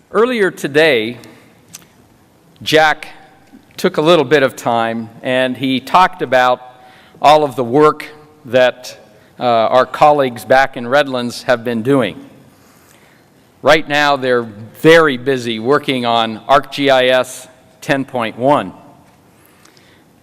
Earlier today, Jack took a little bit of time and he talked about all of the work that our colleagues back in Redlands have been doing. Right now, they're very busy working on ArcGIS 10.1.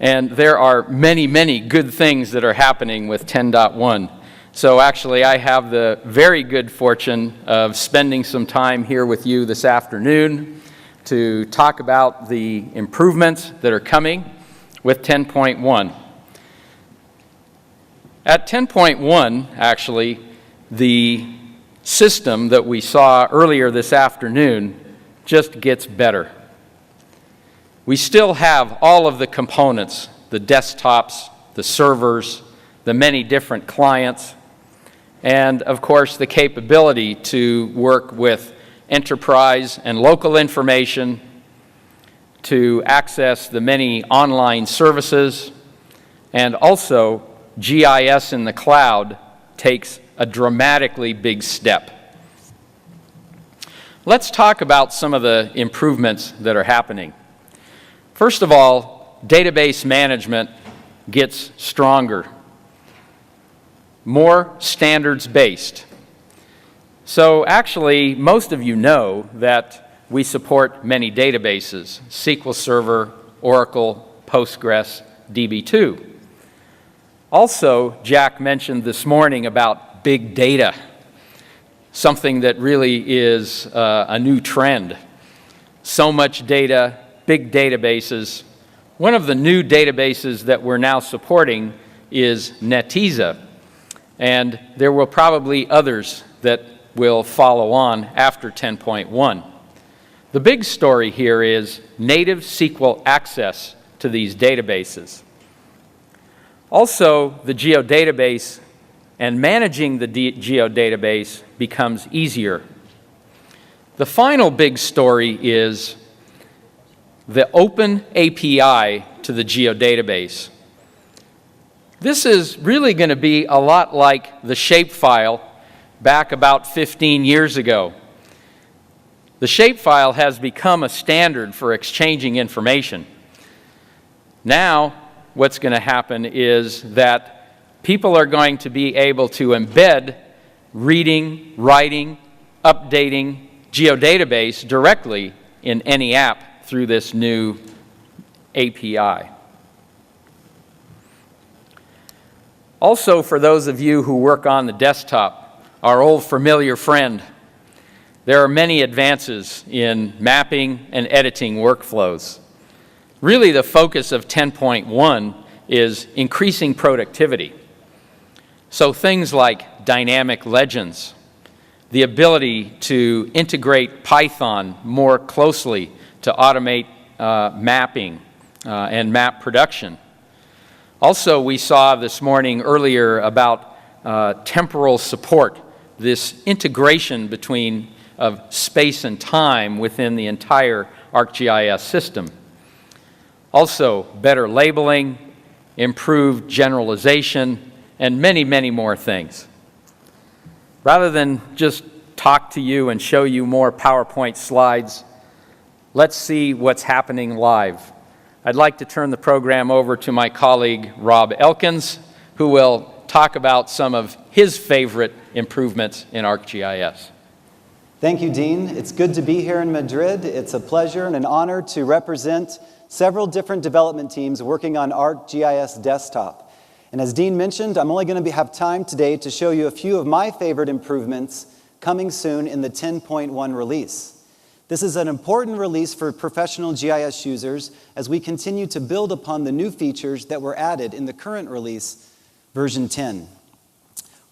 And there are many, many good things that are happening with 10.1. So actually, I have the very good fortune of spending some time here with you this afternoon to talk about the improvements that are coming with 10.1. At 10.1, actually, the system that we saw earlier this afternoon just gets better. We still have all of the components, the desktops, the servers, the many different clients, and of course the capability to work with enterprise and local information, to access the many online services, and also GIS in the cloud takes a dramatically big step. Let's talk about some of the improvements that are happening. First of all, database management gets stronger, more standards-based. So actually, most of you know that we support many databases: SQL Server, Oracle, Postgres, DB2. Also, Jack mentioned this morning about big data, something that really is a new trend. So much data, big databases. One of the new databases that we're now supporting is Netezza, and there will probably others that will follow on after 10.1. The big story here is native SQL access to these databases. Also, the geodatabase and managing the geodatabase becomes easier. The final big story is the open API to the geodatabase. This is really going to be a lot like the shapefile back about 15 years ago. The shapefile has become a standard for exchanging information. Now, what's going to happen is that people are going to be able to embed reading, writing, updating geodatabase directly in any app through this new API. Also, for those of you who work on the desktop, our old familiar friend, there are many advances in mapping and editing workflows. Really, the focus of 10.1 is increasing productivity. So things like dynamic legends, the ability to integrate Python more closely to automate mapping and map production. Also, we saw this morning earlier about temporal support, this integration between of space and time within the entire ArcGIS system. Also, better labeling, improved generalization, and many, many more things. Rather than just talk to you and show you more PowerPoint slides, let's see what's happening live. I'd like to turn the program over to my colleague, Rob Elkins, who will talk about some of his favorite improvements in ArcGIS. Thank you, Dean. It's good to be here in Madrid. It's a pleasure and an honor to represent several different development teams working on ArcGIS Desktop. And as Dean mentioned, I'm only going to have time today to show you a few of my favorite improvements coming soon in the 10.1 release. This is an important release for professional GIS users as we continue to build upon the new features that were added in the current release, version 10.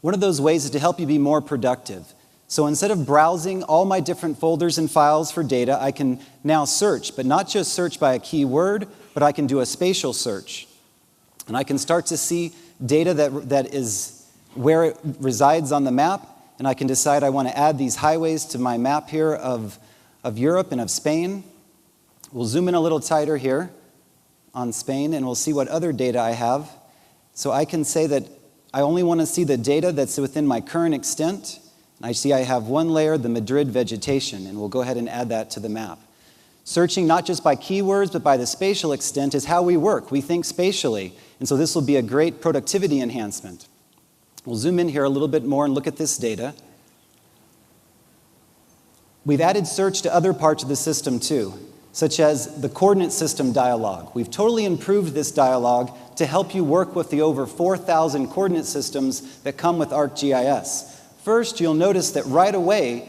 One of those ways is to help you be more productive. So instead of browsing all my different folders and files for data, I can now search, but not just search by a keyword, but I can do a spatial search. And I can start to see data that is where it resides on the map, and I can decide I want to add these highways to my map here of Europe and of Spain. We'll zoom in a little tighter here on Spain, and we'll see what other data I have. So I can say that I only want to see the data that's within my current extent, I see I have one layer, the Madrid vegetation, and we'll go ahead and add that to the map. Searching not just by keywords, but by the spatial extent is how we work. We think spatially, and so this will be a great productivity enhancement. We'll zoom in here a little bit more and look at this data. We've added search to other parts of the system too, such as the coordinate system dialog. We've totally improved this dialog to help you work with the over 4,000 coordinate systems that come with ArcGIS. First, you'll notice that right away,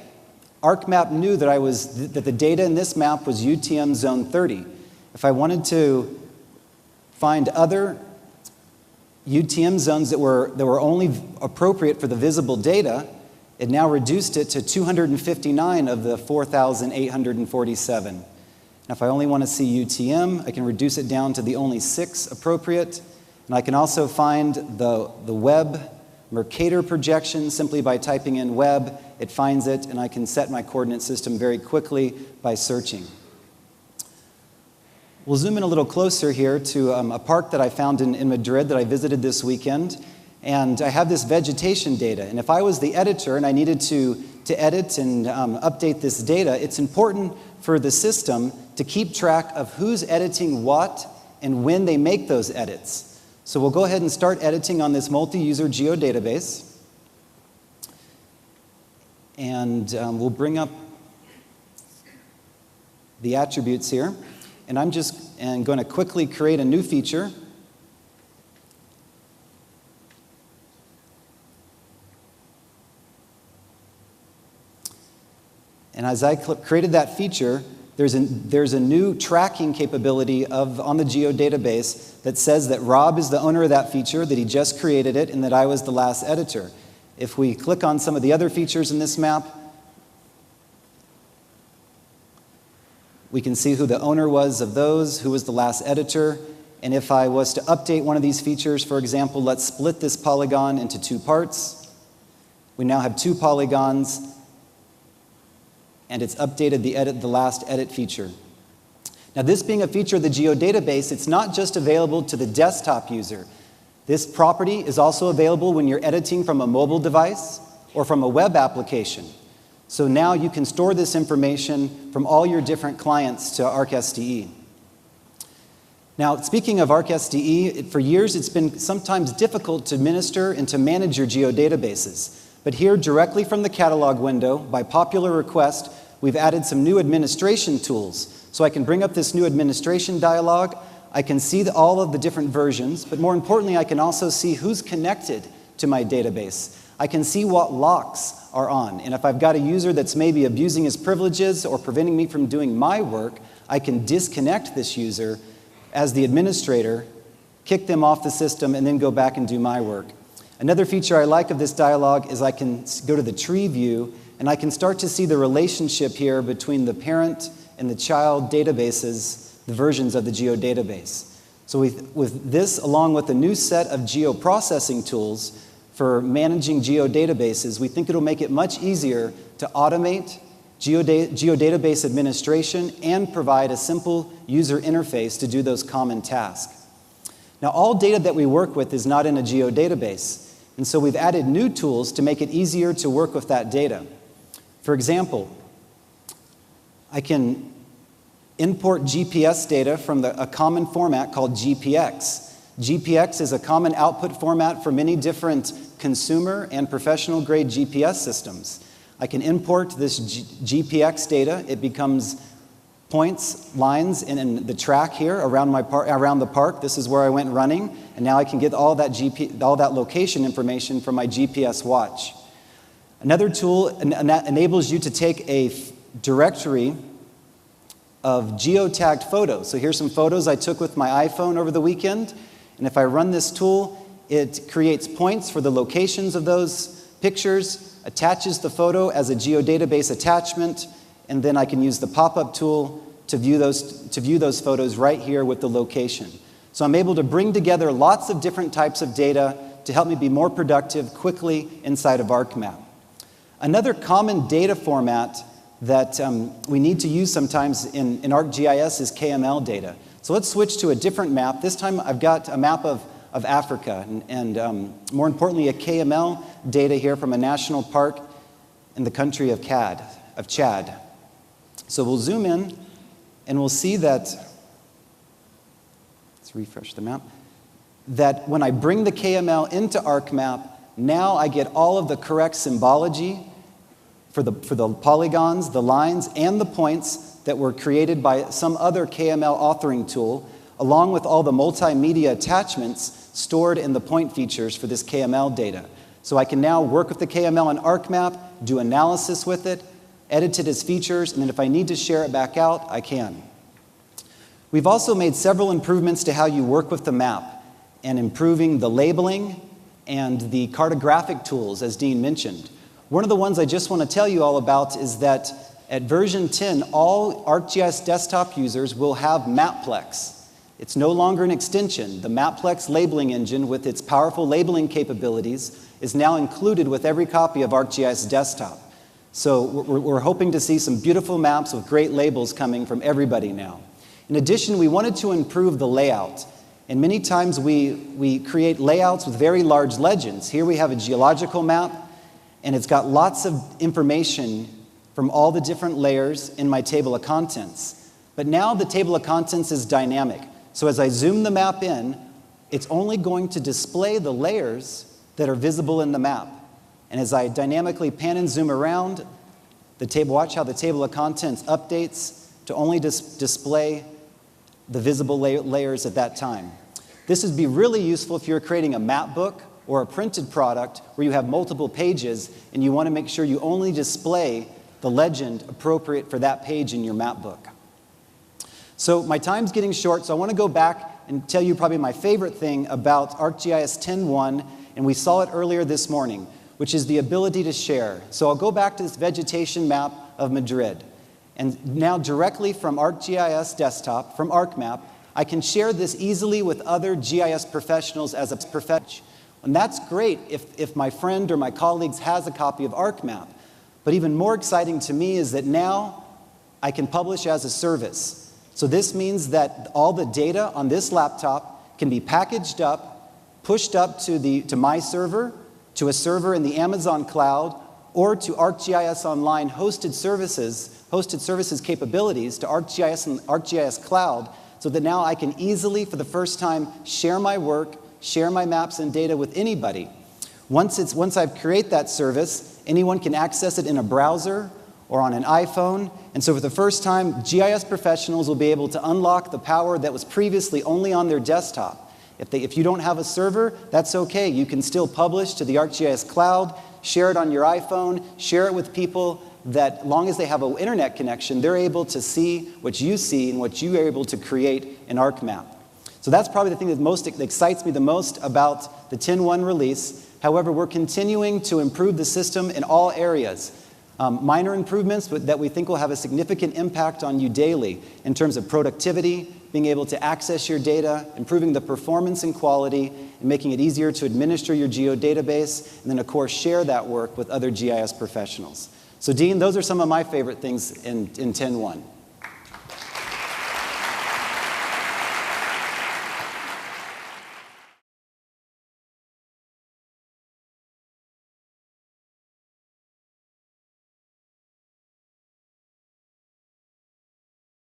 ArcMap knew that the data in this map was UTM zone 30. If I wanted to find other UTM zones that were only appropriate for the visible data, it now reduced it to 259 of the 4,847. And if I only want to see UTM, I can reduce it down to the only 6 appropriate. And I can also find the web Mercator projection simply by typing in web. It finds it, and I can set my coordinate system very quickly by searching. We'll zoom in a little closer here to a park that I found in Madrid that I visited this weekend. And I have this vegetation data. And if I was the editor and I needed to edit and update this data, it's important for the system to keep track of who's editing what and when they make those edits. So we'll go ahead and start editing on this multi-user geodatabase. And we'll bring up the attributes here. And I'm just going to quickly create a new feature. And as I created that feature, there's a new tracking capability on the geodatabase that says that Rob is the owner of that feature, that he just created it, and that I was the last editor. If we click on some of the other features in this map, we can see who the owner was of those, who was the last editor. And if I was to update one of these features, for example, let's split this polygon into 2 parts. We now have 2 polygons. And it's updated the last edit feature. Now, this being a feature of the geodatabase, it's not just available to the desktop user. This property is also available when you're editing from a mobile device or from a web application. So now you can store this information from all your different clients to ArcSDE. Now, speaking of ArcSDE, for years it's been sometimes difficult to administer and to manage your geodatabases. But here, directly from the catalog window, by popular request, we've added some new administration tools. So I can bring up this new administration dialog. I can see all of the different versions, but more importantly, I can also see who's connected to my database. I can see what locks are on. And if I've got a user that's maybe abusing his privileges or preventing me from doing my work, I can disconnect this user as the administrator, kick them off the system, and then go back and do my work. Another feature I like of this dialog is I can go to the tree view, and I can start to see the relationship here between the parent and the child databases, the versions of the geodatabase. So with this, along with a new set of geoprocessing tools for managing geodatabases, we think it'll make it much easier to automate geodatabase administration and provide a simple user interface to do those common tasks. Now, all data that we work with is not in a geodatabase, and so we've added new tools to make it easier to work with that data. For example, I can import GPS data from a common format called GPX. GPX is a common output format for many different consumer and professional grade GPS systems. I can import this GPX data. It becomes points, lines in the track here around the park. This is where I went running, and now I can get all that location information from my GPS watch. Another tool that enables you to take a directory of geotagged photos. So here's some photos I took with my iPhone over the weekend, and if I run this tool, it creates points for the locations of those pictures, attaches the photo as a geodatabase attachment, and then I can use the pop-up tool to view those photos right here with the location. So I'm able to bring together lots of different types of data to help me be more productive quickly inside of ArcMap. Another common data format that we need to use sometimes in ArcGIS is KML data. So let's switch to a different map. This time I've got a map of Africa and more importantly a KML data here from a national park in the country of Chad. So we'll zoom in, and we'll see that, let's refresh the map, that when I bring the KML into ArcMap, now I get all of the correct symbology for the polygons, the lines, and the points that were created by some other KML authoring tool, along with all the multimedia attachments stored in the point features for this KML data. So I can now work with the KML in ArcMap, do analysis with it, edit it as features, and then if I need to share it back out, I can. We've also made several improvements to how you work with the map, and improving the labeling and the cartographic tools, as Dean mentioned. One of the ones I just want to tell you all about is that at version 10, all ArcGIS Desktop users will have Mapplex. It's no longer an extension. The Mapplex labeling engine, with its powerful labeling capabilities, is now included with every copy of ArcGIS Desktop. So we're hoping to see some beautiful maps with great labels coming from everybody now. In addition, we wanted to improve the layout. And many times we create layouts with very large legends. Here we have a geological map, and it's got lots of information from all the different layers in my table of contents. But now the table of contents is dynamic. So as I zoom the map in, it's only going to display the layers that are visible in the map. And as I dynamically pan and zoom around, watch how the table of contents updates to only display the visible layers at that time. This would be really useful if you're creating a map book or a printed product where you have multiple pages and you want to make sure you only display the legend appropriate for that page in your map book. So my time's getting short, so I want to go back and tell you probably my favorite thing about ArcGIS 10.1, and we saw it earlier this morning, which is the ability to share. So I'll go back to this vegetation map of Madrid. And now directly from ArcGIS Desktop, from ArcMap, I can share this easily with other GIS professionals as a professional. And that's great if my friend or my colleagues has a copy of ArcMap. But even more exciting to me is that now I can publish as a service. So this means that all the data on this laptop can be packaged up, pushed up to my server, to a server in the Amazon cloud, or to ArcGIS Online hosted services capabilities to ArcGIS and ArcGIS Cloud, so that now I can easily, for the first time, share my work, share my maps and data with anybody. Once I create that service, anyone can access it in a browser or on an iPhone. And so for the first time, GIS professionals will be able to unlock the power that was previously only on their desktop. If you don't have a server, that's okay. You can still publish to the ArcGIS Cloud, share it on your iPhone, share it with people that, long as they have an internet connection, they're able to see what you see and what you are able to create in ArcMap. So that's probably the thing that excites me the most about the 10.1 release. However, we're continuing to improve the system in all areas. Minor improvements that we think will have a significant impact on you daily in terms of productivity, being able to access your data, improving the performance and quality, and making it easier to administer your geodatabase, and then, of course, share that work with other GIS professionals. So, Dean, those are some of my favorite things in 10.1.